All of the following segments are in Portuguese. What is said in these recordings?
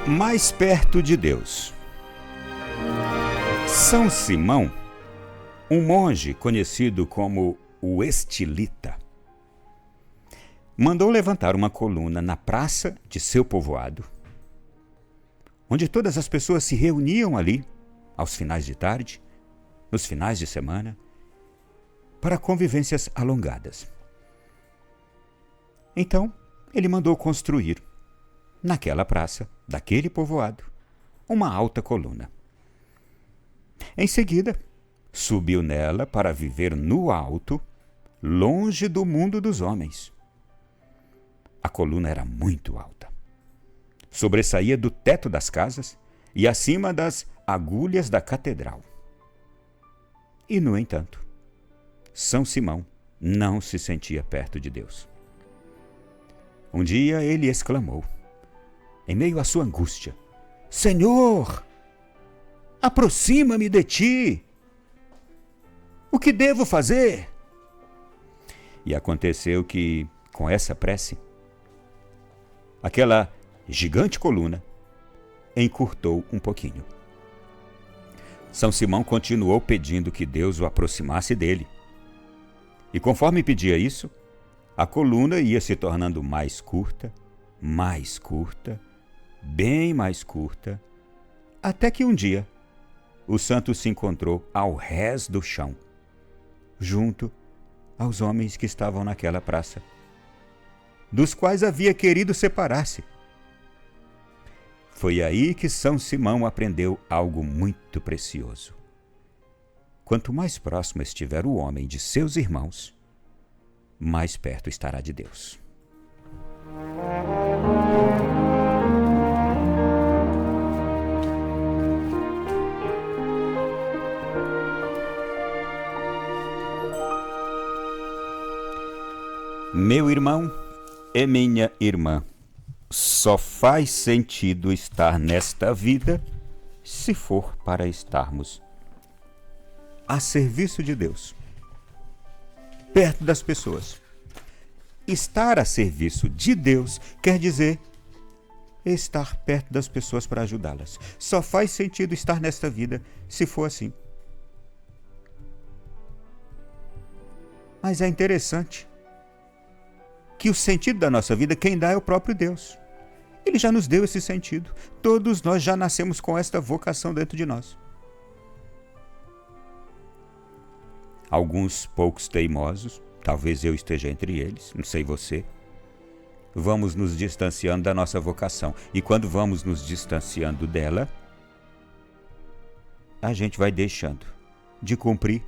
Mais perto de Deus. São Simão, um monge conhecido como o Estilita, mandou levantar uma coluna na praça de seu povoado, onde todas as pessoas se reuniam ali, aos finais de tarde, nos finais de semana, para convivências alongadas. Então, ele mandou construir, naquela praça, daquele povoado, uma alta coluna. Em seguida, subiu nela para viver no alto, longe do mundo dos homens. A coluna era muito alta. Sobressaía do teto das casas e acima das agulhas da catedral. E, no entanto, São Simão não se sentia perto de Deus. Um dia ele exclamou, em meio à sua angústia: Senhor, aproxima-me de ti. O que devo fazer? E aconteceu que, com essa prece, aquela gigante coluna encurtou um pouquinho. São Simão continuou pedindo que Deus o aproximasse dele. E conforme pedia isso, a coluna ia se tornando mais curta, bem mais curta, até que um dia o santo se encontrou ao rés do chão, junto aos homens que estavam naquela praça, dos quais havia querido separar-se. Foi aí que São Simão aprendeu algo muito precioso. Quanto mais próximo estiver o homem de seus irmãos, mais perto estará de Deus. Meu irmão e minha irmã, só faz sentido estar nesta vida se for para estarmos a serviço de Deus, perto das pessoas. Estar a serviço de Deus quer dizer estar perto das pessoas para ajudá-las. Só faz sentido estar nesta vida se for assim. Mas é interessante que o sentido da nossa vida, quem dá é o próprio Deus. Ele já nos deu esse sentido. Todos nós já nascemos com esta vocação dentro de nós. Alguns poucos teimosos, talvez eu esteja entre eles, não sei você, vamos nos distanciando da nossa vocação. E quando vamos nos distanciando dela, a gente vai deixando de cumprir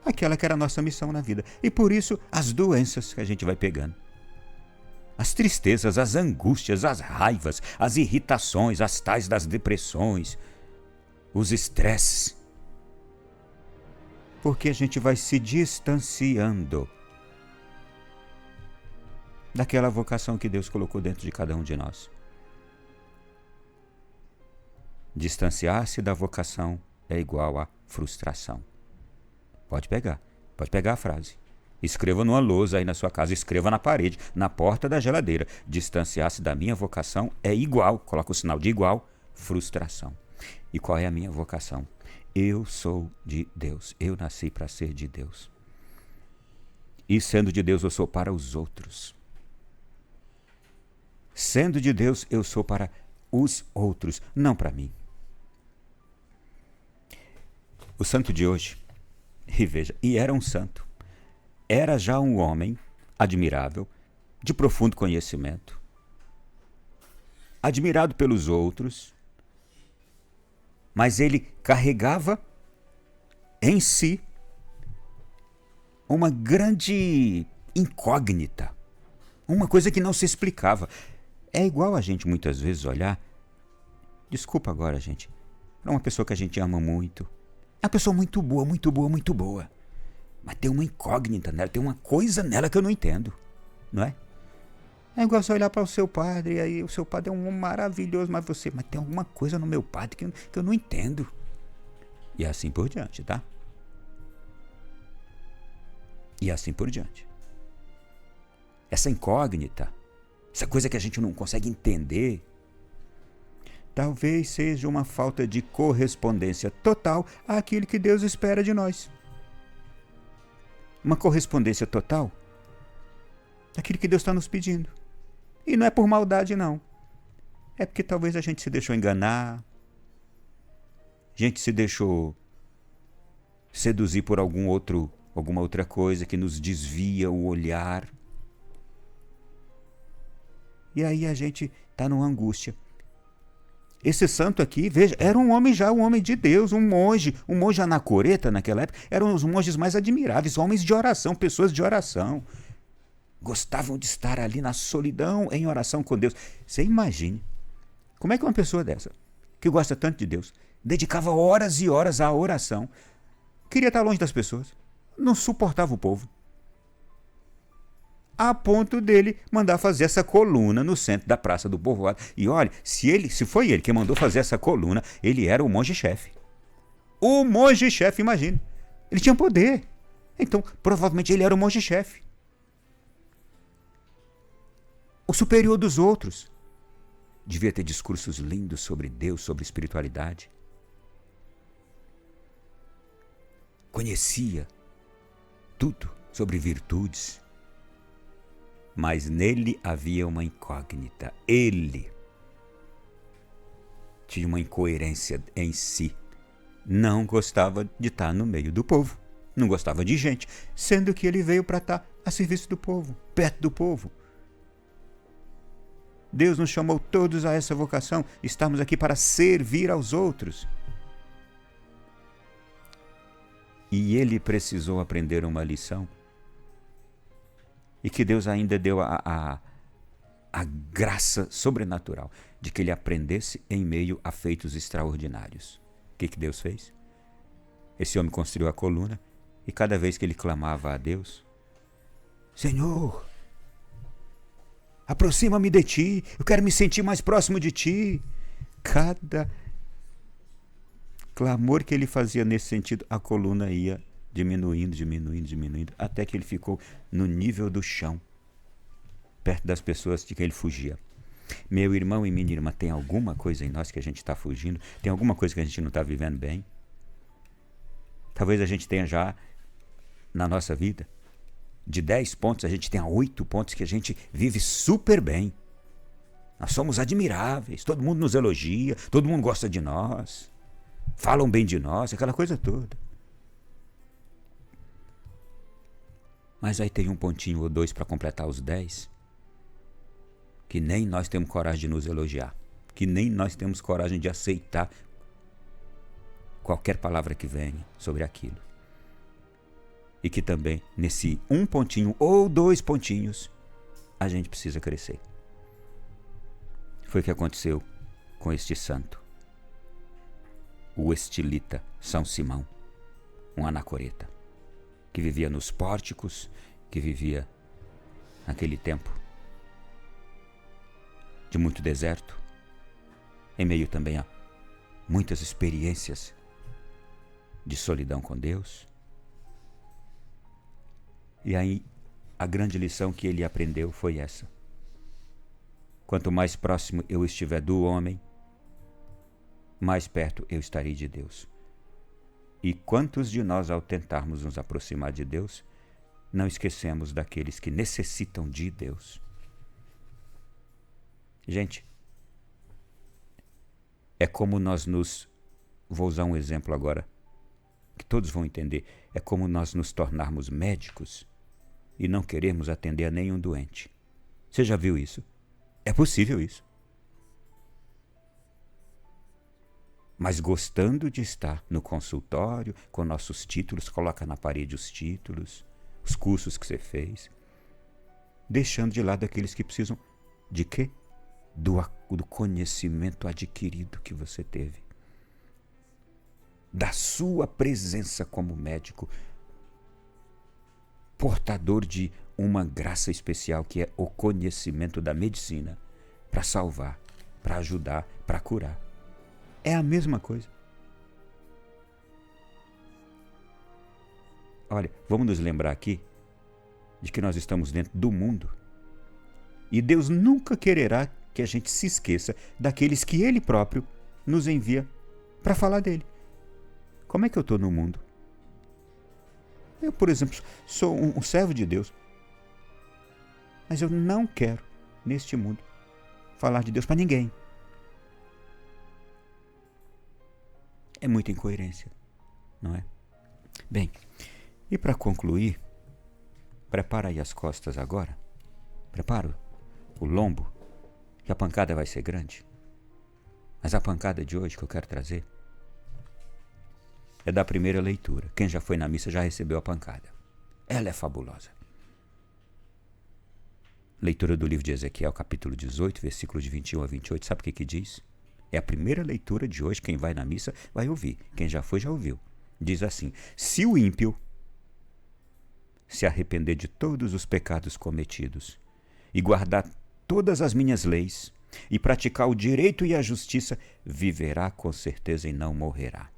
aquela que era a nossa missão na vida. E por isso, as doenças que a gente vai pegando. As tristezas, as angústias, as raivas, as irritações, as tais das depressões, os estresses. Porque a gente vai se distanciando daquela vocação que Deus colocou dentro de cada um de nós. Distanciar-se da vocação é igual a frustração. Pode pegar a frase. Escreva numa lousa aí na sua casa, escreva na parede, na porta da geladeira. Distanciar-se da minha vocação é igual, coloca o sinal de igual, frustração. E qual é a minha vocação? Eu sou de Deus, eu nasci para ser de Deus. E sendo de Deus, eu sou para os outros. Sendo de Deus, eu sou para os outros, não para mim. O santo de hoje, e veja, e era um santo, era já um homem admirável, de profundo conhecimento, admirado pelos outros, mas ele carregava em si uma grande incógnita, uma coisa que não se explicava. É igual a gente muitas vezes olhar, desculpa agora, gente, para uma pessoa que a gente ama muito, é uma pessoa muito boa, mas tem uma incógnita nela, tem uma coisa nela que eu não entendo, não é? É igual você olhar para o seu padre, e aí o seu padre é um homem maravilhoso, mas tem alguma coisa no meu padre que eu não entendo. E assim por diante, tá? E assim por diante. Essa incógnita, essa coisa que a gente não consegue entender, talvez seja uma falta de correspondência total àquilo que Deus espera de nós. Uma correspondência total daquilo que Deus está nos pedindo. E não é por maldade, não. É porque talvez a gente se deixou enganar, a gente se deixou seduzir por alguma outra coisa que nos desvia o olhar. E aí a gente está numa angústia. Esse santo aqui, veja, era um homem de Deus, um monge anacoreta naquela época, eram os monges mais admiráveis, homens de oração, pessoas de oração. Gostavam de estar ali na solidão, em oração com Deus. Você imagine, como é que uma pessoa dessa, que gosta tanto de Deus, dedicava horas e horas à oração, queria estar longe das pessoas, não suportava o povo, a ponto dele mandar fazer essa coluna no centro da Praça do Povoado. E olha, se foi ele que mandou fazer essa coluna, ele era o monge-chefe. O monge-chefe, imagine. Ele tinha poder. Então, provavelmente ele era o monge-chefe. O superior dos outros. Devia ter discursos lindos sobre Deus, sobre espiritualidade. Conhecia tudo sobre virtudes. Mas nele havia uma incógnita. Ele tinha uma incoerência em si. Não gostava de estar no meio do povo. Não gostava de gente, sendo que ele veio para estar a serviço do povo, perto do povo. Deus nos chamou todos a essa vocação. Estamos aqui para servir aos outros. E ele precisou aprender uma lição. E que Deus ainda deu a graça sobrenatural de que ele aprendesse em meio a feitos extraordinários. O que Deus fez? Esse homem construiu a coluna e cada vez que ele clamava a Deus, Senhor, aproxima-me de ti, eu quero me sentir mais próximo de ti. Cada clamor que ele fazia nesse sentido, a coluna ia diminuindo, até que ele ficou no nível do chão, perto das pessoas de quem ele fugia. Meu irmão e minha irmã, tem alguma coisa em nós que a gente está fugindo? Tem alguma coisa que a gente não está vivendo bem? Talvez a gente tenha já, na nossa vida, de 10 pontos, a gente tenha 8 pontos que a gente vive super bem. Nós somos admiráveis, todo mundo nos elogia, todo mundo gosta de nós, falam bem de nós, aquela coisa toda. Mas aí tem um pontinho ou dois para completar os 10, que nem nós temos coragem de nos elogiar, que nem nós temos coragem de aceitar qualquer palavra que venha sobre aquilo. E que também, nesse um pontinho ou 2 pontinhos, a gente precisa crescer. Foi o que aconteceu com este santo, o estilita São Simão, um anacoreta, que vivia nos pórticos, que vivia naquele tempo de muito deserto, em meio também a muitas experiências de solidão com Deus. E aí a grande lição que ele aprendeu foi essa: quanto mais próximo eu estiver do homem, mais perto eu estarei de Deus. E quantos de nós, ao tentarmos nos aproximar de Deus, não esquecemos daqueles que necessitam de Deus? Gente, é como vou usar um exemplo agora, que todos vão entender. É como nós nos tornarmos médicos e não queremos atender a nenhum doente. Você já viu isso? É possível isso. Mas gostando de estar no consultório, com nossos títulos, coloca na parede os títulos, os cursos que você fez, deixando de lado aqueles que precisam de quê? Do conhecimento adquirido que você teve, da sua presença como médico, portador de uma graça especial que é o conhecimento da medicina, para salvar, para ajudar, para curar. É a mesma coisa. Olha, vamos nos lembrar aqui de que nós estamos dentro do mundo. E Deus nunca quererá que a gente se esqueça daqueles que Ele próprio nos envia para falar dele. Como é que eu estou no mundo? Eu, por exemplo, sou um servo de Deus, mas eu não quero, neste mundo, falar de Deus para ninguém. É muita incoerência, não é? Bem, e para concluir, prepara aí as costas agora, prepara o lombo, que a pancada vai ser grande. Mas a pancada de hoje que eu quero trazer é da primeira leitura. Quem já foi na missa já recebeu a pancada. Ela é fabulosa. Leitura do livro de Ezequiel, capítulo 18, versículos de 21 a 28. Sabe o que diz? É a primeira leitura de hoje. Quem vai na missa vai ouvir. Quem já foi, já ouviu. Diz assim: se o ímpio se arrepender de todos os pecados cometidos e guardar todas as minhas leis e praticar o direito e a justiça, viverá com certeza e não morrerá.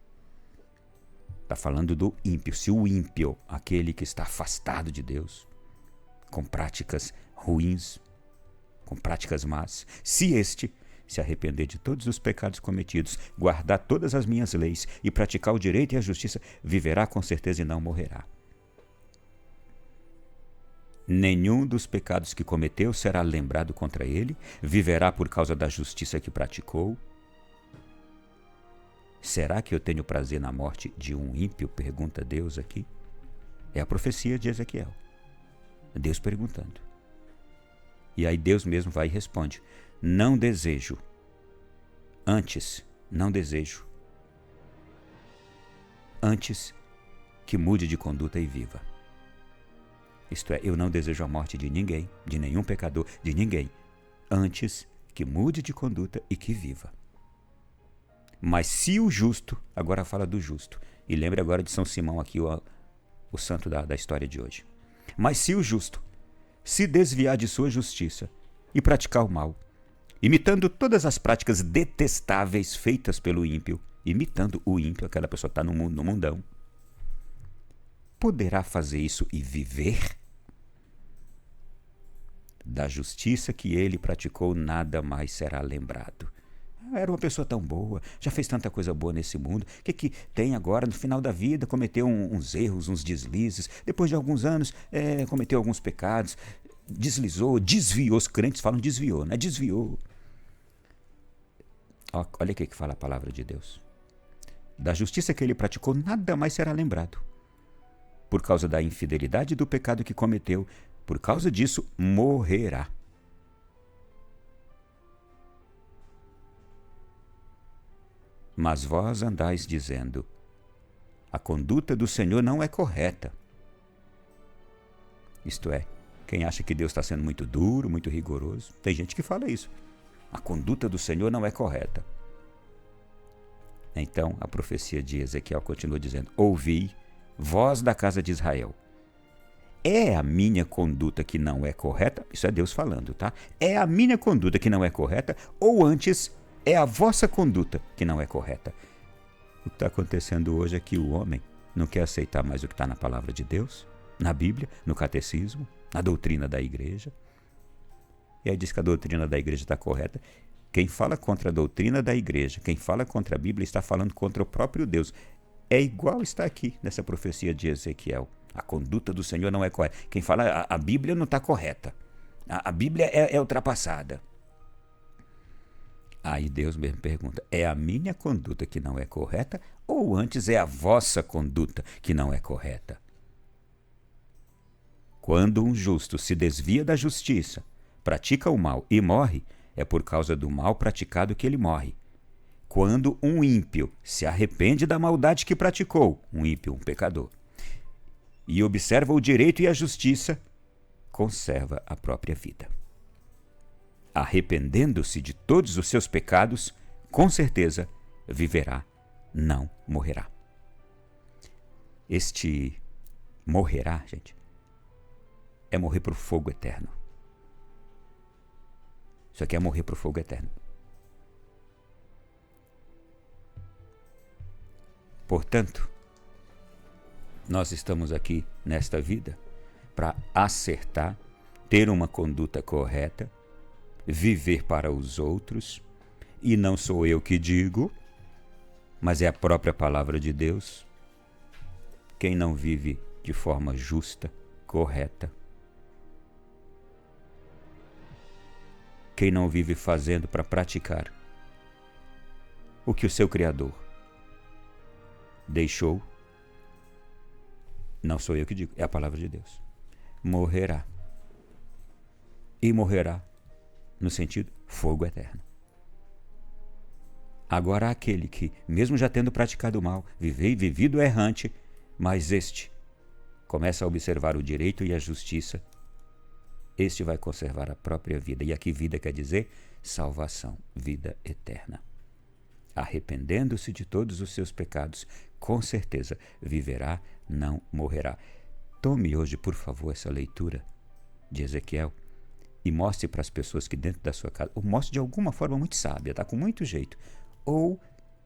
Está falando do ímpio. Se o ímpio, aquele que está afastado de Deus, com práticas ruins, com práticas más, se este se arrepender de todos os pecados cometidos, guardar todas as minhas leis e praticar o direito e a justiça, viverá com certeza e não morrerá. Nenhum dos pecados que cometeu será lembrado contra ele, viverá por causa da justiça que praticou. Será que eu tenho prazer na morte de um ímpio? Pergunta Deus aqui. É a profecia de Ezequiel. Deus perguntando. E aí Deus mesmo vai e responde: não desejo. Antes, não desejo. Antes que mude de conduta e viva. Isto é, eu não desejo a morte de ninguém, de nenhum pecador, de ninguém, antes que mude de conduta e que viva. Mas se o justo, agora fala do justo, e lembre agora de São Simão aqui, o santo da história de hoje. Mas se o justo se desviar de sua justiça e praticar o mal, imitando todas as práticas detestáveis feitas pelo ímpio, imitando o ímpio, aquela pessoa está no mundão, poderá fazer isso e viver? Da justiça que ele praticou, nada mais será lembrado. Era uma pessoa tão boa, já fez tanta coisa boa nesse mundo. O que tem agora, no final da vida, cometeu uns erros, uns deslizes. Depois de alguns anos, cometeu alguns pecados, deslizou, desviou. Os crentes falam desviou, né? Desviou. Olha o que fala a palavra de Deus. Da justiça que ele praticou, nada mais será lembrado. Por causa da infidelidade do pecado que cometeu, por causa disso, morrerá. Mas vós andais dizendo: a conduta do Senhor não é correta. Isto é, quem acha que Deus está sendo muito duro, muito rigoroso, tem gente que fala isso. A conduta do Senhor não é correta. Então, a profecia de Ezequiel continua dizendo: ouvi, vós da casa de Israel. É a minha conduta que não é correta? Isso é Deus falando, tá? É a minha conduta que não é correta? Ou antes, é a vossa conduta que não é correta? O que está acontecendo hoje é que o homem não quer aceitar mais o que está na palavra de Deus, na Bíblia, no catecismo, na doutrina da igreja. E aí diz que a doutrina da igreja está correta. Quem fala contra a doutrina da igreja, quem fala contra a Bíblia, está falando contra o próprio Deus. É igual está aqui nessa profecia de Ezequiel. A conduta do Senhor não é correta. Quem fala a Bíblia não está correta. A Bíblia é ultrapassada. Aí Deus mesmo pergunta: é a minha conduta que não é correta ou antes é a vossa conduta que não é correta? Quando um justo se desvia da justiça, pratica o mal e morre, é por causa do mal praticado que ele morre. Quando um ímpio se arrepende da maldade que praticou, um ímpio, um pecador, e observa o direito e a justiça, conserva a própria vida. Arrependendo-se de todos os seus pecados, com certeza viverá, não morrerá. Este morrerá, gente, é morrer para o fogo eterno. Isso aqui é morrer para o fogo eterno. Portanto, nós estamos aqui nesta vida para acertar, ter uma conduta correta, viver para os outros, e não sou eu que digo, mas é a própria palavra de Deus. Quem não vive de forma justa, correta, quem não vive fazendo para praticar o que o seu Criador deixou, não sou eu que digo, é a palavra de Deus, morrerá. E morrerá no sentido fogo eterno. Agora aquele que, mesmo já tendo praticado o mal, vivido errante, mas este começa a observar o direito e a justiça, este vai conservar a própria vida. E aqui vida quer dizer salvação, vida eterna. Arrependendo-se de todos os seus pecados, com certeza viverá, não morrerá. Tome hoje, por favor, essa leitura de Ezequiel e mostre para as pessoas que dentro da sua casa, ou mostre de alguma forma muito sábia, tá? Com muito jeito, ou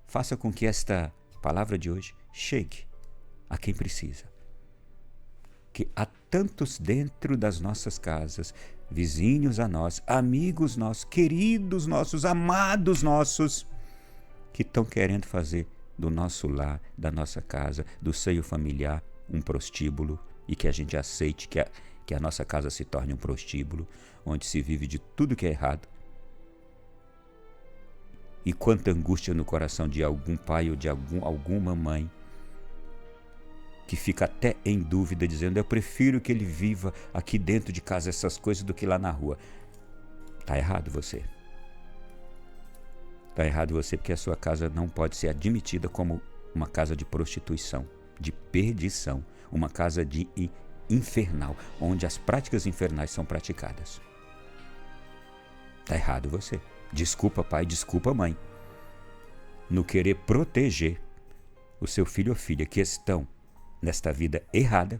faça com que esta palavra de hoje chegue a quem precisa. Que há tantos dentro das nossas casas, vizinhos a nós, amigos nossos, queridos nossos, amados nossos, que estão querendo fazer do nosso lar, da nossa casa, do seio familiar, um prostíbulo, e que a gente aceite que a nossa casa se torne um prostíbulo, onde se vive de tudo que é errado. E quanta angústia no coração de algum pai ou de alguma mãe que fica até em dúvida, dizendo: eu prefiro que ele viva aqui dentro de casa essas coisas do que lá na rua. Está errado você. Está errado você, porque a sua casa não pode ser admitida como uma casa de prostituição, de perdição, uma casa de infernal, onde as práticas infernais são praticadas. Está errado você. Desculpa pai, desculpa mãe, no querer proteger o seu filho ou filha que estão nesta vida errada.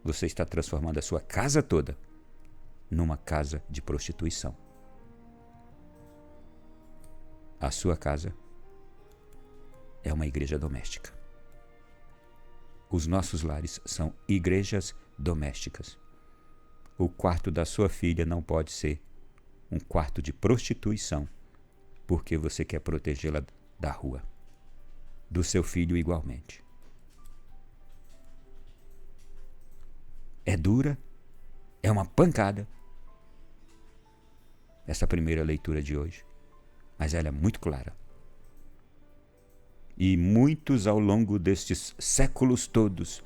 Você está transformando a sua casa toda numa casa de prostituição. A sua casa é uma igreja doméstica. Os nossos lares são igrejas domésticas. O quarto da sua filha não pode ser um quarto de prostituição, porque você quer protegê-la da rua. Do seu filho igualmente. É dura, é uma pancada essa primeira leitura de hoje, mas ela é muito clara. E muitos ao longo destes séculos todos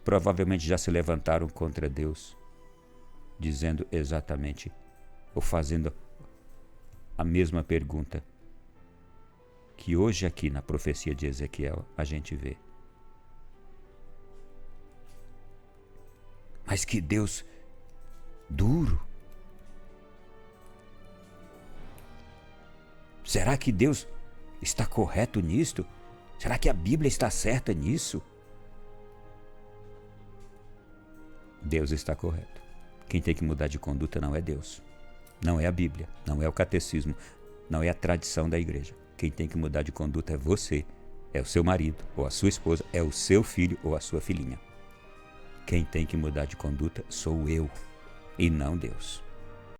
provavelmente já se levantaram contra Deus, dizendo exatamente, ou fazendo a mesma pergunta que hoje aqui na profecia de Ezequiel a gente vê. Mas que Deus duro! Será que Deus está correto nisto? Será que a Bíblia está certa nisso? Deus está correto. Quem tem que mudar de conduta não é Deus. Não é a Bíblia, não é o catecismo, não é a tradição da igreja. Quem tem que mudar de conduta é você, é o seu marido ou a sua esposa, é o seu filho ou a sua filhinha. Quem tem que mudar de conduta sou eu e não Deus.